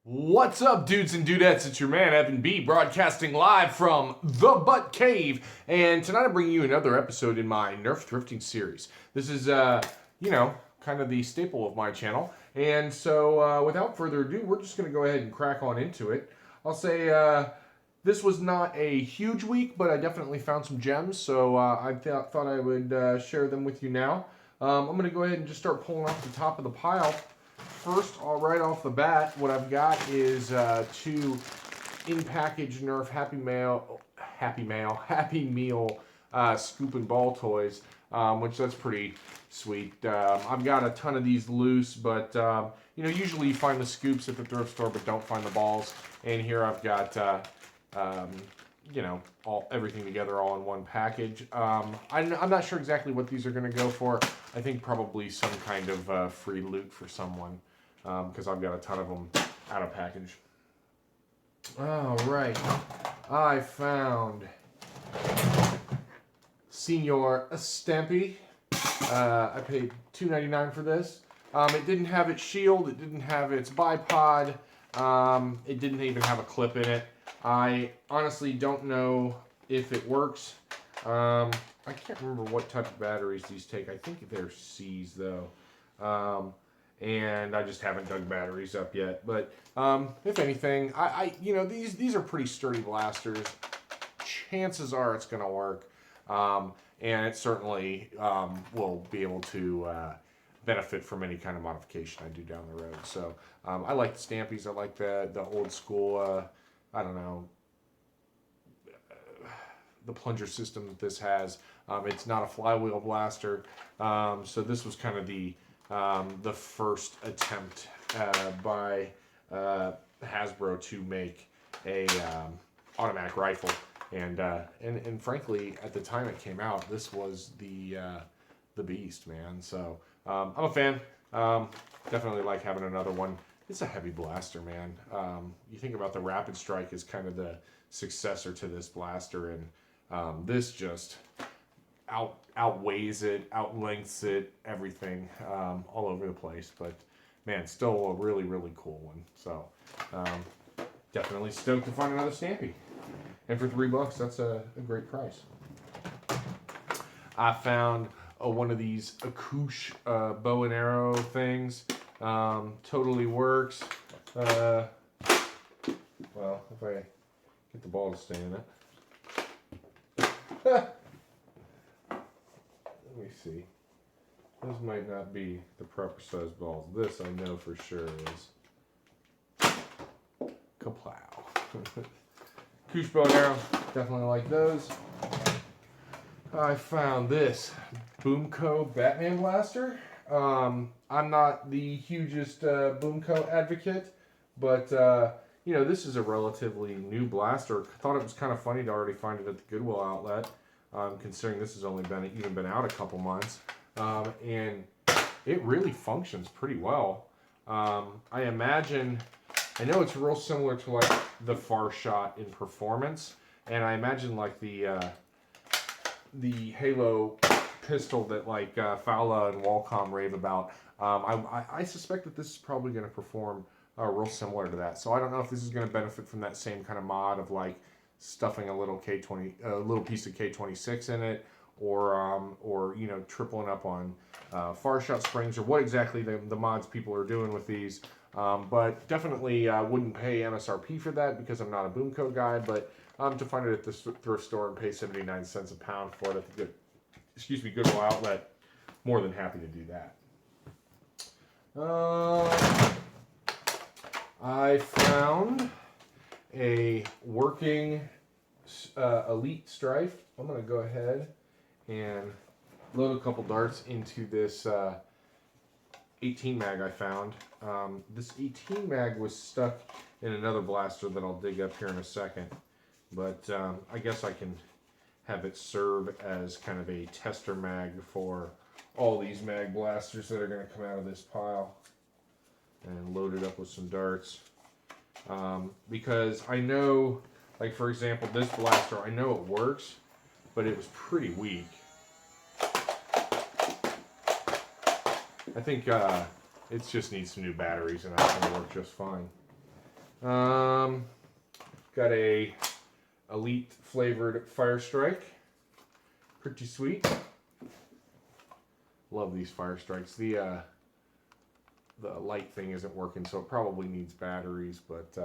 What's up, dudes and dudettes? It's your man, Evan B, broadcasting live from the Butt Cave. And tonight I'm bringing you another episode in my NERF thrifting series. This is, kind of the staple of my channel. And so, without further ado, we're just going to go ahead and crack on into it. I'll say, this was not a huge week, but I definitely found some gems. So, I thought I would share them with you now. I'm going to go ahead and just start pulling off the top of the pile. First, right off the bat, what I've got is two in-package NERF Happy Meal scoop and ball toys, which that's pretty sweet. I've got a ton of these loose, but usually you find the scoops at the thrift store, but don't find the balls. And here I've got everything together all in one package. I'm not sure exactly what these are going to go for. I think probably some kind of free loot for someone, because I've got a ton of them out of package. All right, I found Senor Assault. I paid $2.99 for this. It didn't have its shield. It didn't have its bipod. It didn't even have a clip in it. I honestly don't know if it works. I can't remember what type of batteries these take. I think they're C's though. And I just haven't dug batteries up yet. But if anything, these are pretty sturdy blasters. Chances are it's going to work. And it certainly will be able to benefit from any kind of modification I do down the road. So I like the Stampies. I like the old school, the plunger system that this has. It's not a flywheel blaster. So this was kind of the first attempt by Hasbro to make a automatic rifle. And frankly, at the time it came out, this was the beast, man. So I'm a fan. Definitely like having another one. It's a heavy blaster, man. You think about the Rapid Strike as kind of the successor to this blaster, and this just outweighs it, outlengths it, everything, all over the place. But man, still a really, really cool one. So definitely stoked to find another Stampy. And for $3, that's a great price. I found one of these Koosh bow and arrow things. Totally works. Well, if I get the ball to stay in it. Let me see. Those might not be the proper size balls. This I know for sure is kaplow. Koosh Bow and arrow, definitely like those. I found this Boomco Batman blaster. I'm not the hugest Boomco advocate, but this is a relatively new blaster. I thought it was kind of funny to already find it at the Goodwill outlet, considering this has only been out a couple months, and it really functions pretty well. I imagine. I know it's real similar to like the Far Shot in performance, and I imagine like the Halo pistol that like Fowla and Walcom rave about. I suspect that this is probably going to perform real similar to that. So I don't know if this is going to benefit from that same kind of mod of like stuffing a little piece of K26 in it, or tripling up on Far Shot springs, or what exactly the mods people are doing with these. But definitely wouldn't pay MSRP for that because I'm not a Boomco guy. But to find it at the thrift store and pay 79 cents a pound for it at the Goodwill outlet, more than happy to do that. I found a working Elite Strife. I'm going to go ahead and load a couple darts into this 18 mag I found. This 18 mag was stuck in another blaster that I'll dig up here in a second, but I guess I can have it serve as kind of a tester mag for all these mag blasters that are going to come out of this pile, and load it up with some darts, because I know, like for example, this blaster, I know it works, but it was pretty weak. I think it just needs some new batteries and that's going to work just fine. Got a Elite flavored Fire Strike. Pretty sweet. Love these Fire Strikes. The light thing isn't working, so it probably needs batteries, but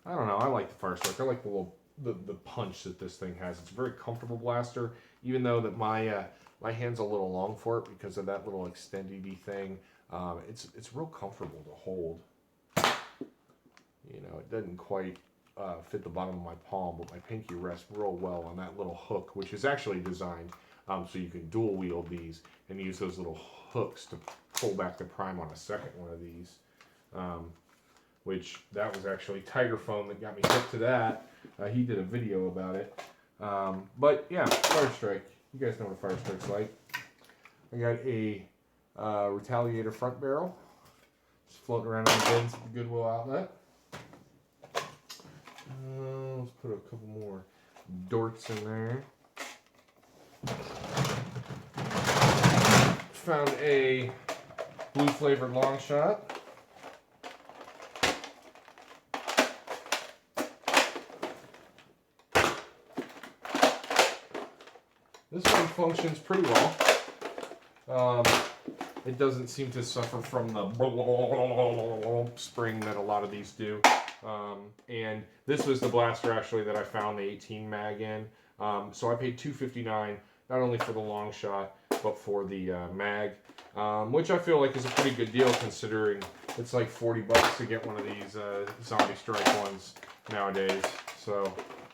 I don't know. I like the Fire Strike. I like the punch that this thing has. It's a very comfortable blaster, even though that my hand's a little long for it because of that little extendy thing. It's real comfortable to hold. You know, it doesn't quite fit the bottom of my palm, but my pinky rests real well on that little hook, which is actually designed so you can dual wield these and use those little hooks to pull back the prime on a second one of these. Which that was actually Tiger Phone that got me hooked to that. He did a video about it. But yeah, Fire Strike. You guys know what a Fire Strike's like. I got a Retaliator front barrel. Just floating around in the bins at the Goodwill outlet. Let's put a couple more dorts in there. Found a blue flavored long shot. This one functions pretty well. It doesn't seem to suffer from the spring that a lot of these do. And this was the blaster actually that I found the 18 mag in. So I paid $2.59 not only for the long shot but for the mag, which I feel like is a pretty good deal considering it's like $40 to get one of these Zombie Strike ones nowadays. So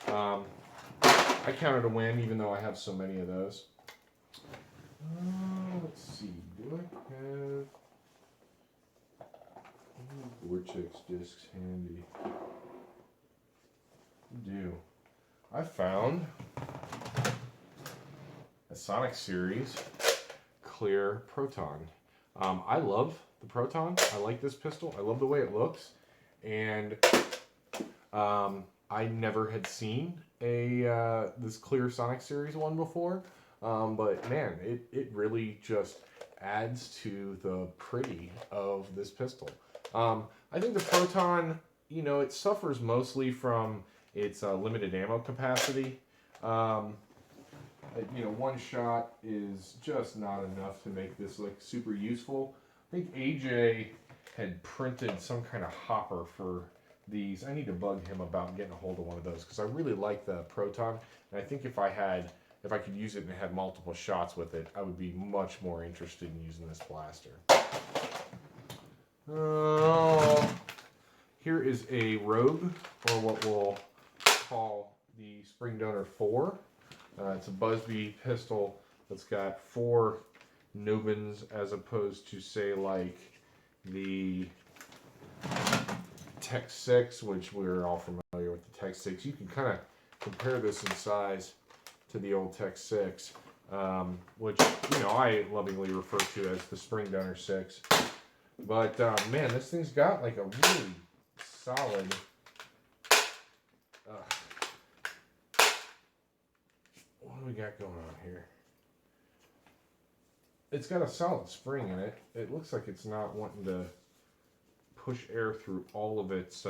I count it a win, even though I have so many of those. Let's see, do I have Vortex discs handy? I do. I found a Sonic Series clear Proton. I love the Proton. I like this pistol. I love the way it looks. And I never had seen a this clear Sonic Series one before. But man, it really just adds to the pretty of this pistol. I think the Proton, you know, it suffers mostly from its limited ammo capacity. You know, one shot is just not enough to make this like super useful. I think AJ had printed some kind of hopper for these. I need to bug him about getting a hold of one of those because I really like the Proton, and I think if I could use it and had multiple shots with it, I would be much more interested in using this blaster. Here is a Rogue, or what we'll call the Spring Donor 4. It's a Busby pistol that's got 4 Nobins as opposed to, say, like the Tech 6, which we're all familiar with the Tech 6. You can kind of compare this in size to the old Tech 6, which, you know, I lovingly refer to as the Spring Donor 6. But, man, this thing's got like a really solid... what do we got going on here? It's got a solid spring in it. It looks like it's not wanting to push air through all of its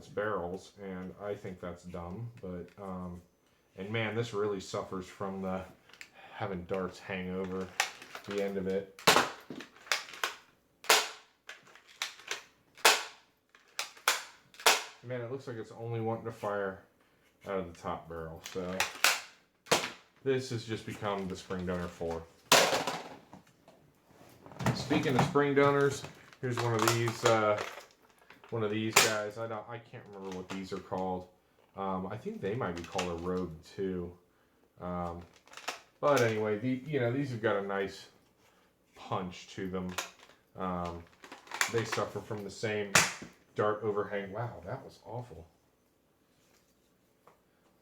barrels, and I think that's dumb. But and man, this really suffers from the having darts hang over the end of it. Man, it looks like it's only wanting to fire out of the top barrel. So this has just become the Spring Donor 4. Speaking of spring donors, here's one of these guys. I can't remember what these are called. I think they might be called a Rogue too. But anyway, these have got a nice punch to them. They suffer from the same dart overhang. Wow, that was awful.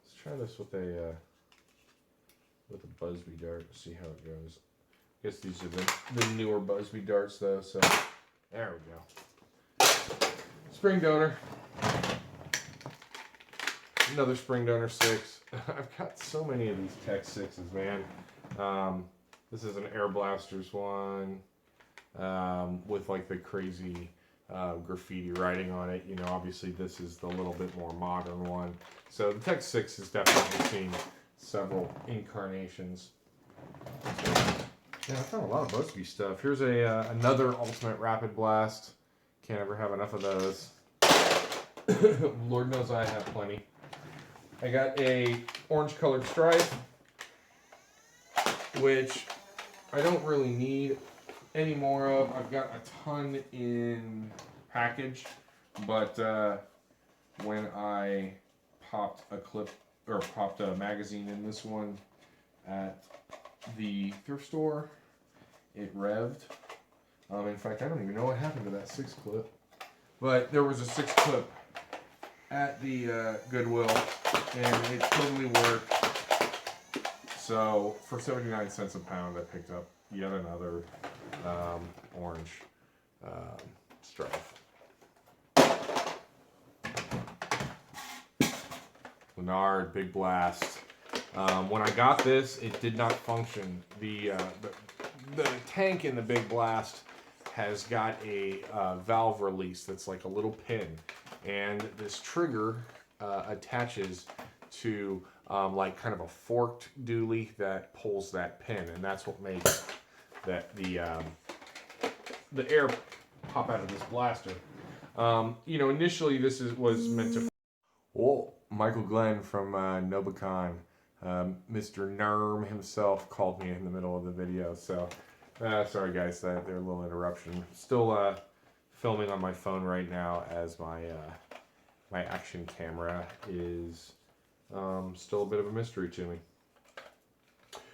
Let's try this with a Busby dart. See how it goes. I guess these are the newer Busby darts though. So there we go. Spring Donor. Another Spring Donor 6. I've got so many of these Tech 6s, man. This is an Air Blasters one with like the crazy graffiti writing on it. You know, obviously this is the little bit more modern one. So the Tech 6 has definitely seen several incarnations. Yeah, I found a lot of Busby stuff. Here's another Ultimate Rapid Blast. Can't ever have enough of those. Lord knows I have plenty. I got a orange colored Strife, which I don't really need any more of. I've got a ton in package, but when I popped a clip or popped a magazine in this one at the thrift store, it revved. In fact, I don't even know what happened to that 6 clip, but there was a 6 clip at the Goodwill, and it totally worked. So for 79 cents a pound, I picked up yet another orange Strife. Lennard, Big Blast. When I got this, it did not function. The tank in the Big Blast has got a valve release that's like a little pin, and this trigger attaches to like kind of a forked dually that pulls that pin, and that's what makes that the air pop out of this blaster. You know, initially this was meant to. Whoa, Michael Glenn from Nobicon, Mr. Nerm himself called me in the middle of the video, so sorry guys, there a little interruption. Still filming on my phone right now as my my action camera is still a bit of a mystery to me.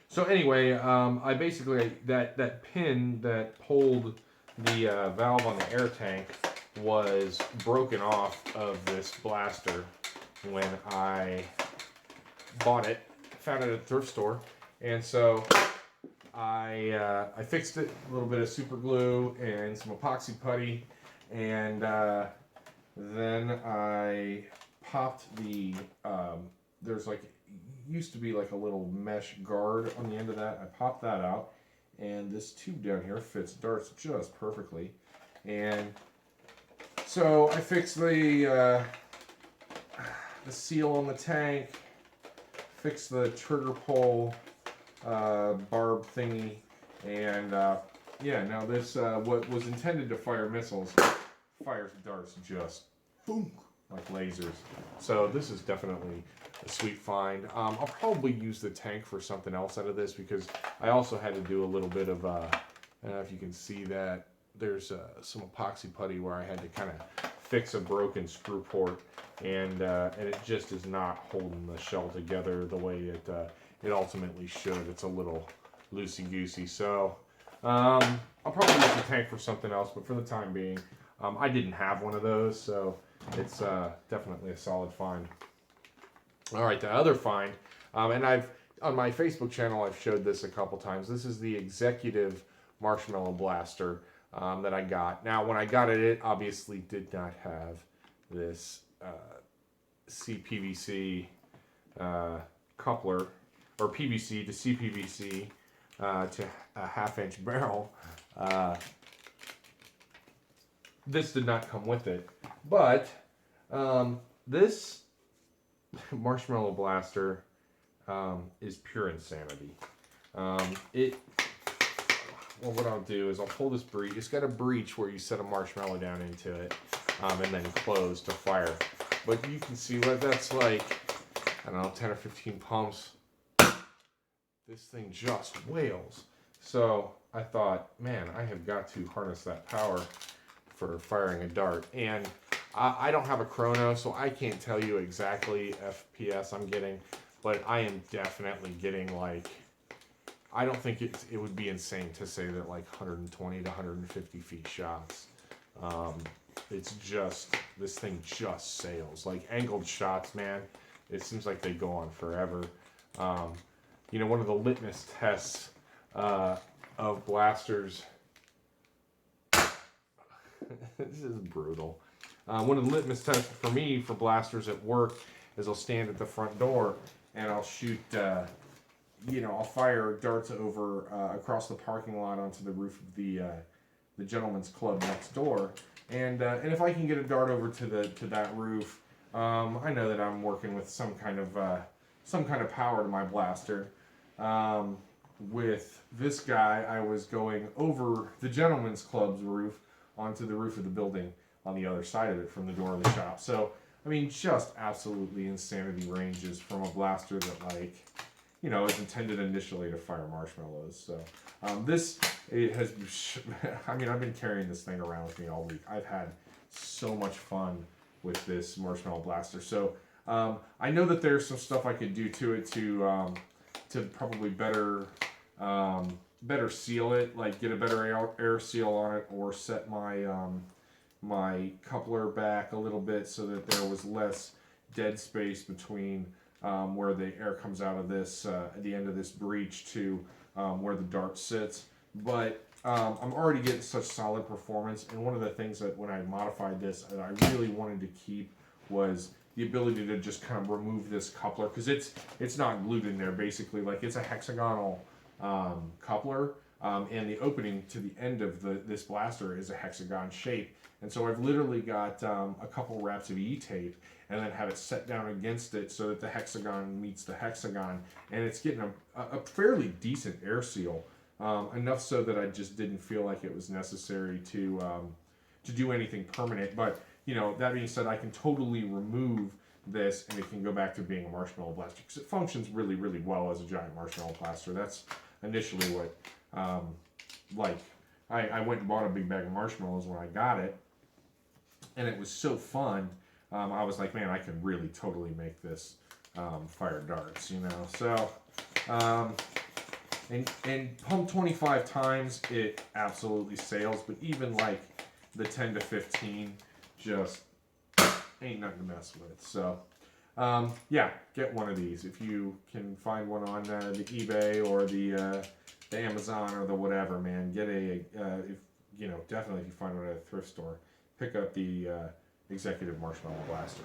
So anyway, I basically, that pin that pulled the valve on the air tank was broken off of this blaster when I bought it, found it at a thrift store, and so I fixed it, a little bit of super glue and some epoxy putty, and then I popped the, there's like, used to be like a little mesh guard on the end of that. I popped that out, and this tube down here fits darts just perfectly. And so I fixed the seal on the tank, fixed the trigger pull barb thingy, and yeah, now this what was intended to fire missiles fires darts just boom like lasers. So this is definitely a sweet find. I'll probably use the tank for something else out of this, because I also had to do a little bit of I don't know if you can see that there's some epoxy putty where I had to kind of fix a broken screw port, and it just is not holding the shell together the way it ultimately should. It's a little loosey-goosey. So I'll probably use the tank for something else, but for the time being, I didn't have one of those, so it's definitely a solid find. All right, the other find, and I've on my Facebook channel I've showed this a couple times. This is the Executive Marshmallow Blaster that I got. Now, when I got it, it obviously did not have this CPVC coupler, or PVC to CPVC to a 1/2-inch barrel. This did not come with it, but this Marshmallow Blaster is pure insanity. Well, what I'll do is I'll pull this breech. It's got a breech where you set a marshmallow down into it, and then close to fire. But you can see what that's like. I don't know, 10 or 15 pumps. This thing just wails. So I thought, man, I have got to harness that power for firing a dart. And I don't have a chrono, so I can't tell you exactly FPS I'm getting, but I am definitely getting like, I don't think it would be insane to say that like 120 to 150 feet shots. It's just, this thing just sails. Like angled shots, man, it seems like they go on forever. You know, one of the litmus tests of blasters, this is brutal. One of the litmus tests for me for blasters at work is I'll stand at the front door and I'll shoot, you know, I'll fire darts over across the parking lot onto the roof of the gentleman's club next door. And if I can get a dart over to that roof, I know that I'm working with some kind of power to my blaster. With this guy, I was going over the gentleman's club's roof onto the roof of the building on the other side of it from the door of the shop. So, I mean, just absolutely insanity ranges from a blaster that, like, you know, is intended initially to fire marshmallows. So, it has, I mean, I've been carrying this thing around with me all week. I've had so much fun with this marshmallow blaster. So, I know that there's some stuff I could do to it to probably better seal it, like get a better air seal on it, or set my my coupler back a little bit so that there was less dead space between where the air comes out of this at the end of this breech to where the dart sits. But I'm already getting such solid performance, and one of the things that when I modified this that I really wanted to keep was the ability to just kind of remove this coupler, because it's not glued in there basically. Like, it's a hexagonal coupler, and the opening to the end of this blaster is a hexagon shape. And so I've literally got a couple wraps of E-tape and then have it set down against it so that the hexagon meets the hexagon, and it's getting a fairly decent air seal, enough so that I just didn't feel like it was necessary to do anything permanent. But, you know, that being said, I can totally remove this and it can go back to being a marshmallow blaster, because it functions really, really well as a giant marshmallow blaster. That's initially what, I went and bought a big bag of marshmallows when I got it, and it was so fun. I was like, man, I can really totally make this fire darts, you know. So, and pump 25 times, it absolutely sails, but even like the 10 to 15 just ain't nothing to mess with. So, yeah, get one of these if you can find one on the eBay or the Amazon or the whatever, man. Get if you know, definitely if you find one at a thrift store, pick up the Executive Marshmallow Blaster.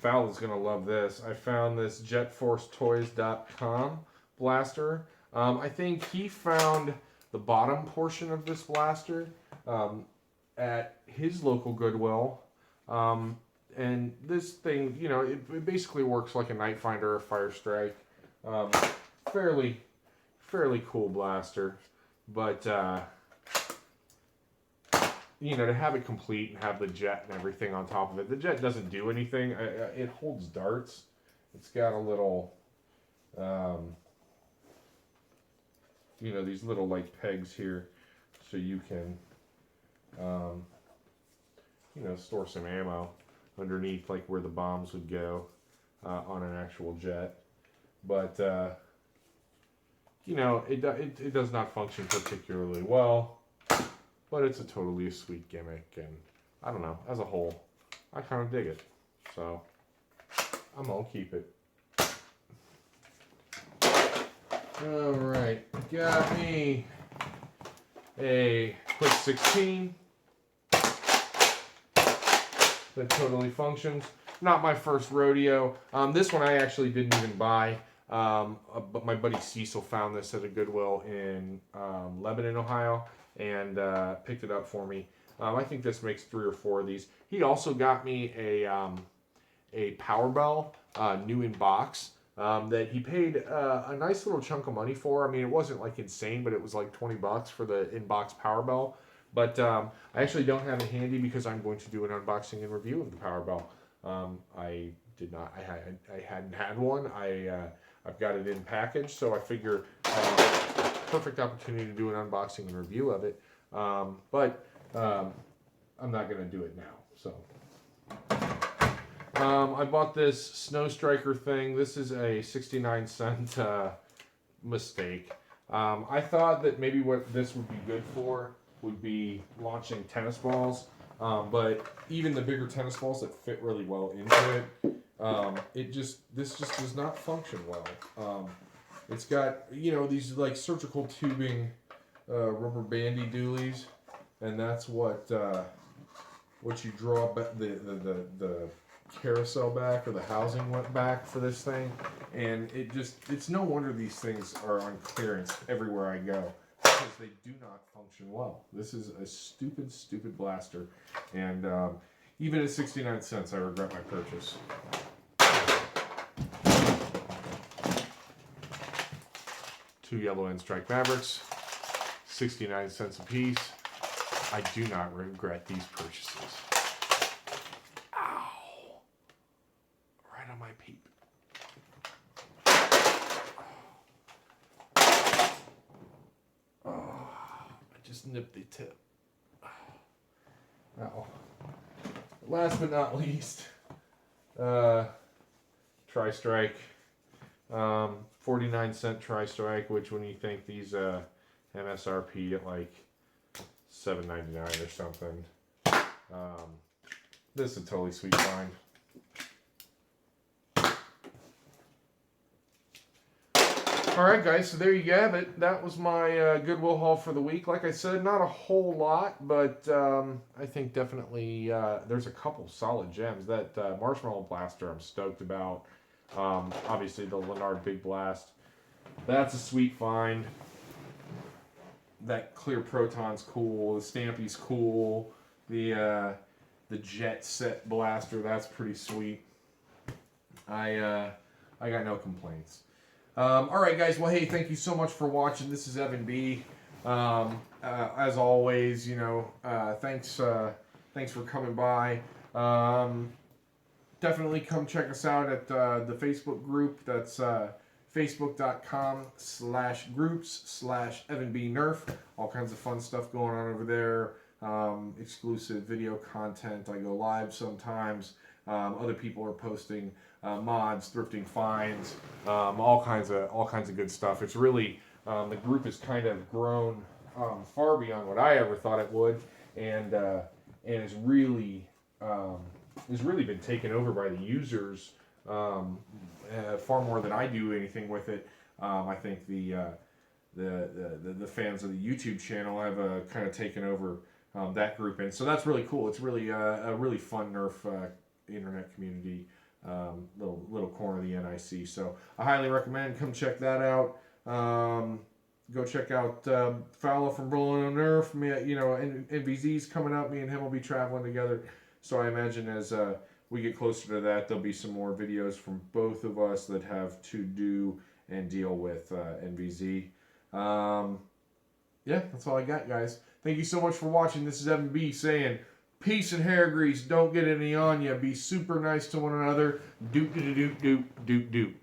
Val is gonna love this. I found this JetForceToys.com blaster. I think he found the bottom portion of this blaster at his local Goodwill. And this thing, you know, it basically works like a Night Finder or a Fire Strike. Fairly cool blaster. But, you know, to have it complete and have the jet and everything on top of it. The jet doesn't do anything. It holds darts. It's got a little, you know, these little like pegs here so you can, you know, store some ammo underneath, like where the bombs would go on an actual jet. But, you know, it does not function particularly well. But it's a totally sweet gimmick, and I don't know, as a whole, I kind of dig it. So, I'm going to keep it. Alright, got me a quick 16 that totally functions. Not my first rodeo. This one I actually didn't even buy, but my buddy Cecil found this at a Goodwill in Lebanon, Ohio, and picked it up for me. I think this makes 3 or 4 of these. He also got me a Power Bell, new in box, that he paid a nice little chunk of money for. I mean, it wasn't like insane, but it was like $20 for the in-box Power Bell. But I actually don't have it handy because I'm going to do an unboxing and review of the Power Bell. I did not. I hadn't had one. I've got it in package, so I figure perfect opportunity to do an unboxing and review of it. But I'm not going to do it now. So I bought this Snow Striker thing. This is a 69-cent mistake. I thought that maybe what this would be good for would be launching tennis balls. But even the bigger tennis balls that fit really well into it, this just does not function well. It's got, you know, these like surgical tubing, rubber bandy doolies, and that's what you draw the carousel back, or the housing went back for this thing, and it's no wonder these things are on clearance everywhere I go. because they do not function well. This is a stupid, stupid blaster, and even at 69 cents, I regret my purchase. Two yellow end strike Mavericks, 69 cents a piece. I do not regret these purchases. Ow! Right on my peep. Oh, I just nipped the tip. Now, last but not least, Tri-Strike. 49-cent Tri-Strike, which when you think these MSRP at like $7.99 or something, this is a totally sweet find. Alright guys, so there you have it. That was my Goodwill haul for the week. Like I said, not a whole lot, but I think definitely there's a couple solid gems. That Marshmallow Blaster I'm stoked about. Obviously the Lennard Big Blast. That's a sweet find. That clear Proton's cool. The Stampy's cool. The Jet Set Blaster, that's pretty sweet. I got no complaints. Alright guys, well hey, thank you so much for watching. This is Evan B. As always, you know, thanks for coming by. Definitely come check us out at the Facebook group. That's facebook.com/groups/EvanBNerf. All kinds of fun stuff going on over there. Exclusive video content. I go live sometimes. Other people are posting mods, thrifting finds, all kinds of good stuff. It's really the group has kind of grown far beyond what I ever thought it would, and it's really been taken over by the users far more than I do anything with it. I think the fans of the YouTube channel have kind of taken over that group, and so that's really cool. It's really a really fun NERF internet community, little corner of the NIC. So I highly recommend, come check that out. Go check out Fowler from Rolling on NERF. You know, NVZ's coming up. Me and him will be traveling together. So I imagine as we get closer to that, there'll be some more videos from both of us that have to do and deal with NVZ. Yeah, that's all I got, guys. Thank you so much for watching. This is Evan B saying, peace and hair grease. Don't get any on ya. Be super nice to one another. Doop doop doop doop doop doop.